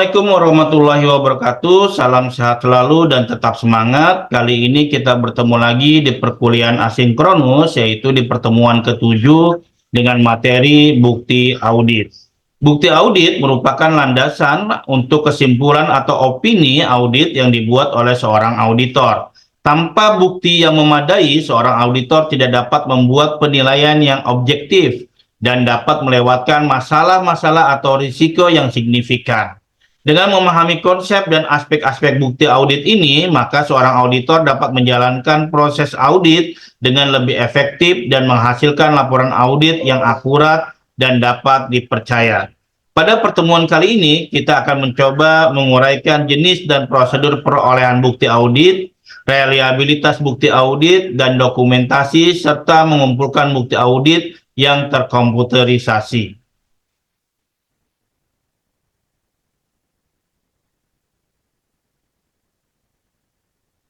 Assalamualaikum warahmatullahi wabarakatuh. Salam sehat selalu dan tetap semangat. Kali ini kita bertemu lagi di perkuliahan asinkronus, yaitu di pertemuan ketujuh dengan materi bukti audit. Bukti audit merupakan landasan untuk kesimpulan atau opini audit yang dibuat oleh seorang auditor. Tanpa bukti yang memadai, seorang auditor tidak dapat membuat penilaian yang objektif dan dapat melewatkan masalah-masalah atau risiko yang signifikan. Dengan memahami konsep dan aspek-aspek bukti audit ini, maka seorang auditor dapat menjalankan proses audit dengan lebih efektif dan menghasilkan laporan audit yang akurat dan dapat dipercaya. Pada pertemuan kali ini, kita akan mencoba menguraikan jenis dan prosedur perolehan bukti audit, reliabilitas bukti audit, dan dokumentasi, serta mengumpulkan bukti audit yang terkomputerisasi.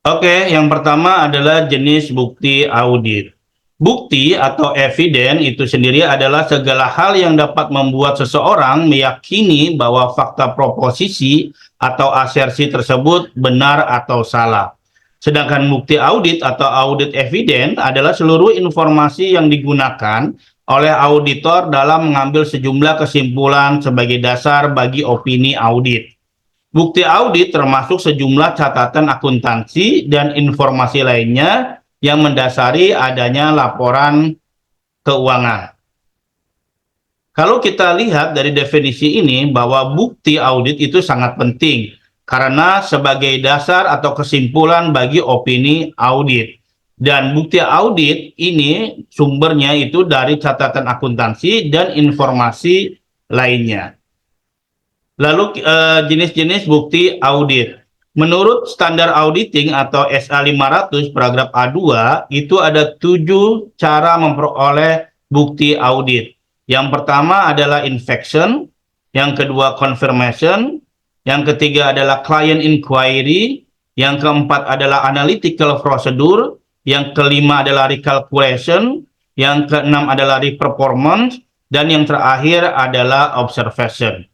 Oke, yang pertama adalah jenis bukti audit. Bukti atau eviden itu sendiri adalah segala hal yang dapat membuat seseorang meyakini bahwa fakta proposisi atau asersi tersebut benar atau salah. Sedangkan bukti audit atau audit eviden adalah seluruh informasi yang digunakan oleh auditor dalam mengambil sejumlah kesimpulan sebagai dasar bagi opini audit. Bukti audit termasuk sejumlah catatan akuntansi dan informasi lainnya yang mendasari adanya laporan keuangan. Kalau kita lihat dari definisi ini bahwa bukti audit itu sangat penting karena sebagai dasar atau kesimpulan bagi opini audit. Dan bukti audit ini sumbernya itu dari catatan akuntansi dan informasi lainnya. Lalu jenis-jenis bukti audit. Menurut standar auditing atau SA 500 paragraf A2 itu ada 7 cara memperoleh bukti audit. Yang pertama adalah inspection, yang kedua confirmation, yang ketiga adalah client inquiry, yang keempat adalah analytical procedure, yang kelima adalah recalculation, yang keenam adalah reperformance, dan yang terakhir adalah observation.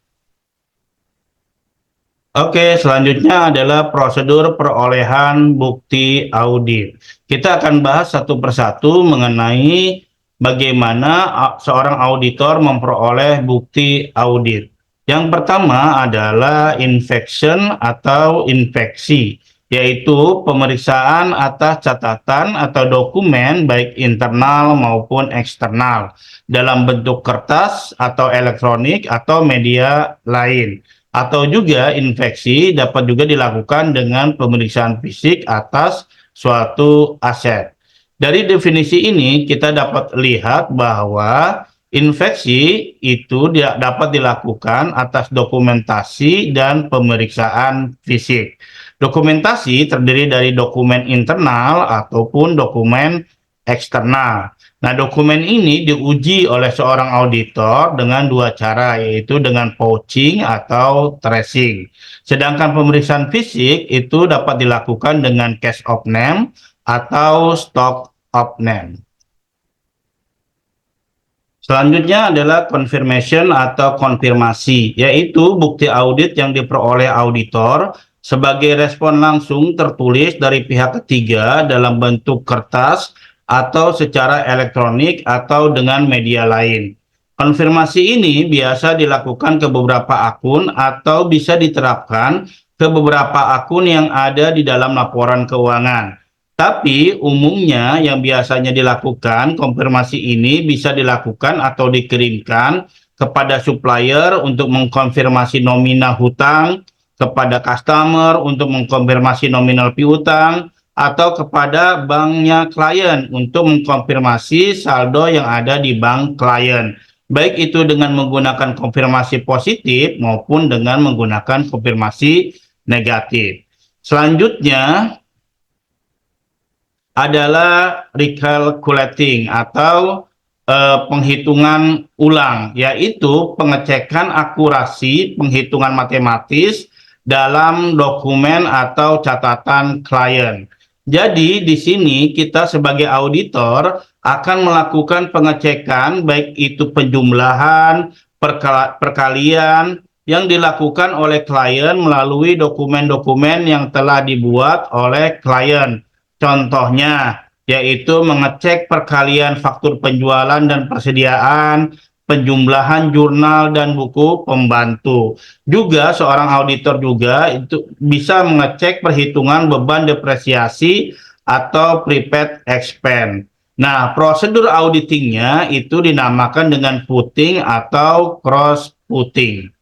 Oke, selanjutnya adalah prosedur perolehan bukti audit. Kita akan bahas satu persatu mengenai bagaimana seorang auditor memperoleh bukti audit. Yang pertama adalah inspection atau inspeksi, yaitu pemeriksaan atas catatan atau dokumen baik internal maupun eksternal dalam bentuk kertas atau elektronik atau media lain. Atau juga inspeksi dapat juga dilakukan dengan pemeriksaan fisik atas suatu aset. Dari definisi ini kita dapat lihat bahwa inspeksi itu dapat dilakukan atas dokumentasi dan pemeriksaan fisik. Dokumentasi terdiri dari dokumen internal ataupun dokumen eksternal. Nah, dokumen ini diuji oleh seorang auditor dengan dua cara, yaitu dengan vouching atau tracing. Sedangkan pemeriksaan fisik itu dapat dilakukan dengan case of name atau stock of name. Selanjutnya adalah confirmation atau konfirmasi, yaitu bukti audit yang diperoleh auditor sebagai respon langsung tertulis dari pihak ketiga dalam bentuk kertas atau secara elektronik atau dengan media lain. Konfirmasi ini biasa dilakukan ke beberapa akun atau bisa diterapkan ke beberapa akun yang ada di dalam laporan keuangan. Tapi umumnya yang biasanya dilakukan, konfirmasi ini bisa dilakukan atau dikirimkan kepada supplier untuk mengkonfirmasi nominal hutang, kepada customer untuk mengkonfirmasi nominal piutang, atau kepada banknya klien untuk mengkonfirmasi saldo yang ada di bank klien. Baik itu dengan menggunakan konfirmasi positif maupun dengan menggunakan konfirmasi negatif. Selanjutnya adalah recalculating atau penghitungan ulang, yaitu pengecekan akurasi penghitungan matematis dalam dokumen atau catatan klien. Jadi di sini kita sebagai auditor akan melakukan pengecekan baik itu penjumlahan, perkalian, yang dilakukan oleh klien melalui dokumen-dokumen yang telah dibuat oleh klien. Contohnya, yaitu mengecek perkalian faktur penjualan dan persediaan, penjumlahan jurnal dan buku pembantu. Juga seorang auditor juga itu bisa mengecek perhitungan beban depresiasi atau prepaid expense. Nah, prosedur auditingnya itu dinamakan dengan putting atau cross putting.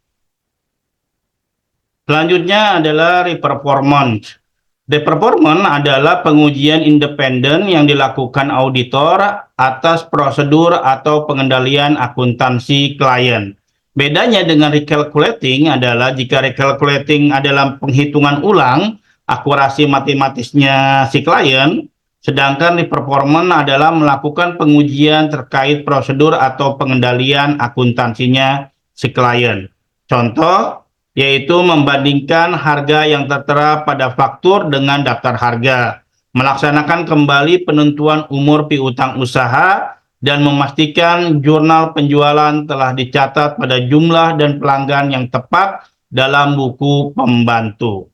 Selanjutnya adalah re-performance. Re-performance adalah pengujian independen yang dilakukan auditor atas prosedur atau pengendalian akuntansi klien. Bedanya dengan recalculating adalah jika recalculating adalah penghitungan ulang akurasi matematisnya si klien, sedangkan re-performance adalah melakukan pengujian terkait prosedur atau pengendalian akuntansinya si klien. Contoh, yaitu membandingkan harga yang tertera pada faktur dengan daftar harga, melaksanakan kembali penentuan umur piutang usaha, dan memastikan jurnal penjualan telah dicatat pada jumlah dan pelanggan yang tepat dalam buku pembantu.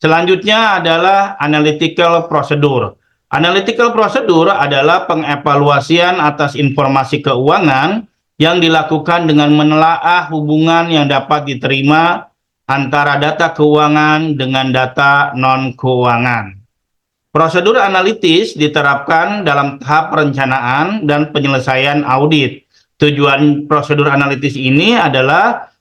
Selanjutnya adalah analytical procedure. Analytical procedure adalah pengevaluasian atas informasi keuangan yang dilakukan dengan menelaah hubungan yang dapat diterima antara data keuangan dengan data non-keuangan. Prosedur analitis diterapkan dalam tahap perencanaan dan penyelesaian audit. Tujuan prosedur analitis ini adalah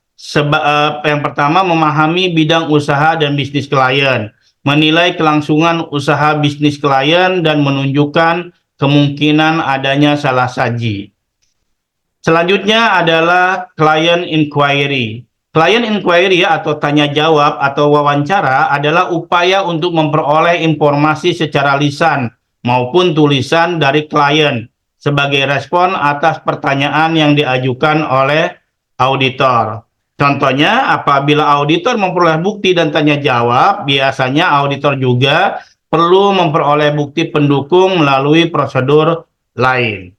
yang pertama, memahami bidang usaha dan bisnis klien, menilai kelangsungan usaha bisnis klien, dan menunjukkan kemungkinan adanya salah saji. Selanjutnya adalah client inquiry. Client inquiry atau tanya jawab atau wawancara adalah upaya untuk memperoleh informasi secara lisan maupun tulisan dari klien sebagai respon atas pertanyaan yang diajukan oleh auditor. Contohnya, apabila auditor memperoleh bukti dan tanya jawab, biasanya auditor juga perlu memperoleh bukti pendukung melalui prosedur lain.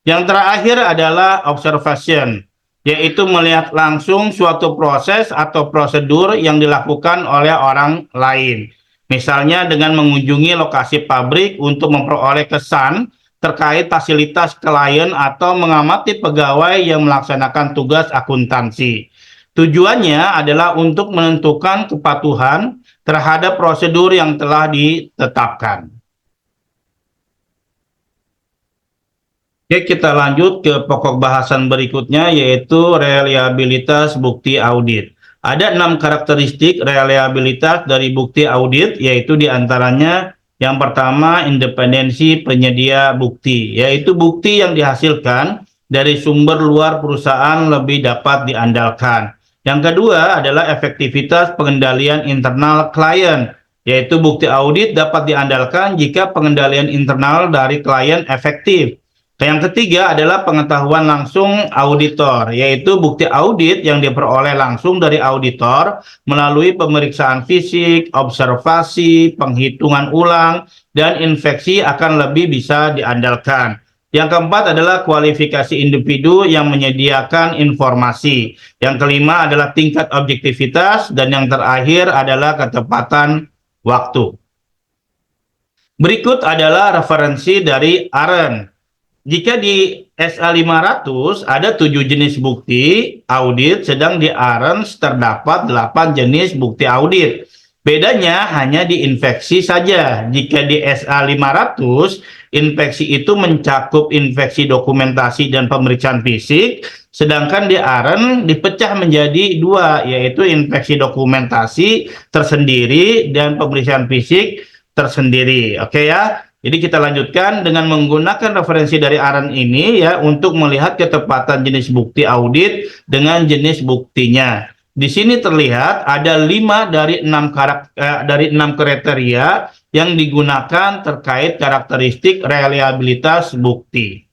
Yang terakhir adalah observation, yaitu melihat langsung suatu proses atau prosedur yang dilakukan oleh orang lain. Misalnya dengan mengunjungi lokasi pabrik untuk memperoleh kesan terkait fasilitas klien atau mengamati pegawai yang melaksanakan tugas akuntansi. Tujuannya adalah untuk menentukan kepatuhan terhadap prosedur yang telah ditetapkan. Oke, kita lanjut ke pokok bahasan berikutnya, yaitu reliabilitas bukti audit. Ada 6 karakteristik reliabilitas dari bukti audit, yaitu diantaranya yang pertama, independensi penyedia bukti, yaitu bukti yang dihasilkan dari sumber luar perusahaan lebih dapat diandalkan. Yang kedua adalah efektivitas pengendalian internal klien, yaitu bukti audit dapat diandalkan jika pengendalian internal dari klien efektif. Yang ketiga adalah pengetahuan langsung auditor, yaitu bukti audit yang diperoleh langsung dari auditor melalui pemeriksaan fisik, observasi, penghitungan ulang, dan inspeksi akan lebih bisa diandalkan. Yang keempat adalah kualifikasi individu yang menyediakan informasi. Yang kelima adalah tingkat objektivitas, dan yang terakhir adalah ketepatan waktu. Berikut adalah referensi dari Aren. Jika di SA 500 ada 7 jenis bukti audit, sedang di ARENS terdapat 8 jenis bukti audit. Bedanya hanya di inspeksi saja. Jika di SA 500, inspeksi itu mencakup inspeksi dokumentasi dan pemeriksaan fisik, sedangkan di AREN dipecah menjadi 2, yaitu inspeksi dokumentasi tersendiri dan pemeriksaan fisik tersendiri. Oke ya. Jadi kita lanjutkan dengan menggunakan referensi dari AREN ini ya untuk melihat ketepatan jenis bukti audit dengan jenis buktinya. Di sini terlihat ada 5 dari 6 kriteria yang digunakan terkait karakteristik reliabilitas bukti.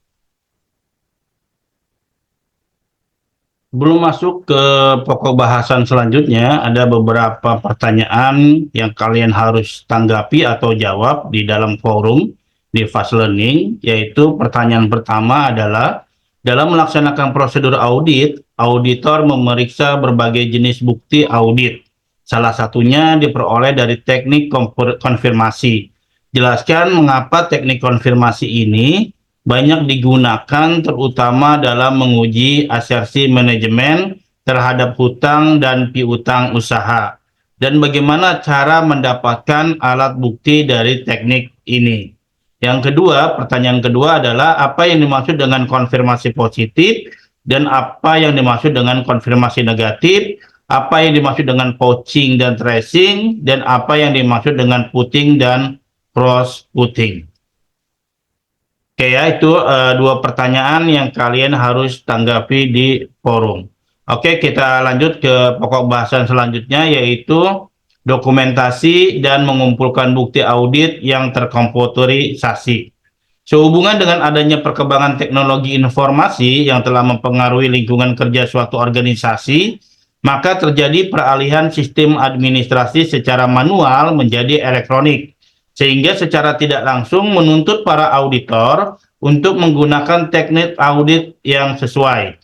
Belum masuk ke pokok bahasan selanjutnya, ada beberapa pertanyaan yang kalian harus tanggapi atau jawab di dalam forum di Fast Learning, yaitu pertanyaan pertama adalah, Dalam melaksanakan prosedur audit, auditor memeriksa berbagai jenis bukti audit. Salah satunya diperoleh dari teknik konfirmasi. Jelaskan mengapa teknik konfirmasi ini banyak digunakan terutama dalam menguji asersi manajemen terhadap hutang dan piutang usaha, dan bagaimana cara mendapatkan alat bukti dari teknik ini. Yang kedua, pertanyaan kedua adalah apa yang dimaksud dengan konfirmasi positif dan apa yang dimaksud dengan konfirmasi negatif, apa yang dimaksud dengan poaching dan tracing, dan apa yang dimaksud dengan putting dan cross-putting. Oke ya, itu dua pertanyaan yang kalian harus tanggapi di forum. Oke, kita lanjut ke pokok bahasan selanjutnya, yaitu dokumentasi dan mengumpulkan bukti audit yang terkomputerisasi. Sehubungan dengan adanya perkembangan teknologi informasi yang telah mempengaruhi lingkungan kerja suatu organisasi, maka terjadi peralihan sistem administrasi secara manual menjadi elektronik, sehingga secara tidak langsung menuntut para auditor untuk menggunakan teknik audit yang sesuai.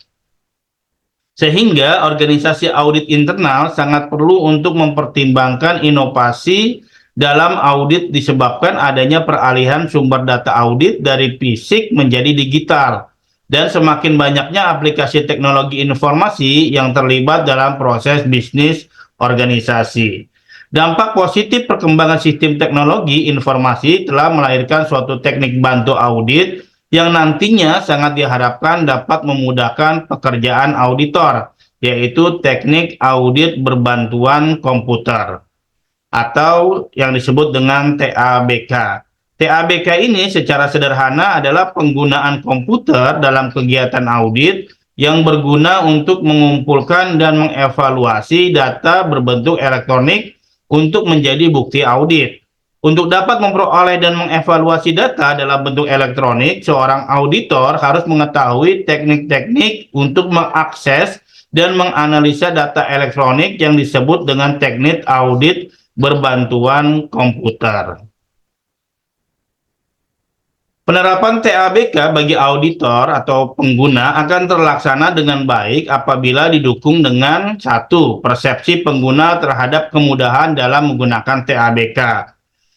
Sehingga organisasi audit internal sangat perlu untuk mempertimbangkan inovasi dalam audit disebabkan adanya peralihan sumber data audit dari fisik menjadi digital, dan semakin banyaknya aplikasi teknologi informasi yang terlibat dalam proses bisnis organisasi. Dampak positif perkembangan sistem teknologi informasi telah melahirkan suatu teknik bantu audit yang nantinya sangat diharapkan dapat memudahkan pekerjaan auditor, yaitu teknik audit berbantuan komputer atau yang disebut dengan TABK. TABK ini secara sederhana adalah penggunaan komputer dalam kegiatan audit yang berguna untuk mengumpulkan dan mengevaluasi data berbentuk elektronik untuk menjadi bukti audit. Untuk dapat memperoleh dan mengevaluasi data dalam bentuk elektronik, seorang auditor harus mengetahui teknik-teknik untuk mengakses dan menganalisa data elektronik yang disebut dengan teknik audit berbantuan komputer. Penerapan TABK bagi auditor atau pengguna akan terlaksana dengan baik apabila didukung dengan satu, persepsi pengguna terhadap kemudahan dalam menggunakan TABK.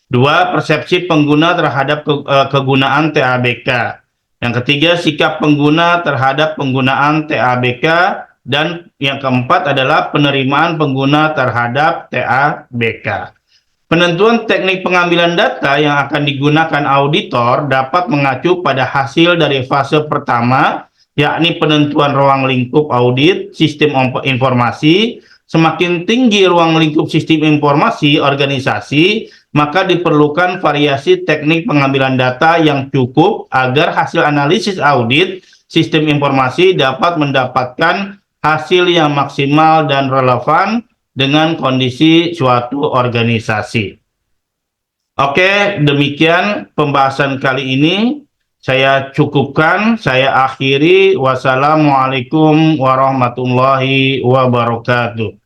Dua, persepsi pengguna terhadap kegunaan TABK. Yang ketiga, sikap pengguna terhadap penggunaan TABK. Dan yang keempat adalah penerimaan pengguna terhadap TABK. Penentuan teknik pengambilan data yang akan digunakan auditor dapat mengacu pada hasil dari fase pertama, yakni penentuan ruang lingkup audit sistem informasi. Semakin tinggi ruang lingkup sistem informasi organisasi, maka diperlukan variasi teknik pengambilan data yang cukup agar hasil analisis audit sistem informasi dapat mendapatkan hasil yang maksimal dan relevan dengan kondisi suatu organisasi. Oke, demikian pembahasan kali ini. Saya cukupkan, saya akhiri. Wassalamualaikum warahmatullahi wabarakatuh.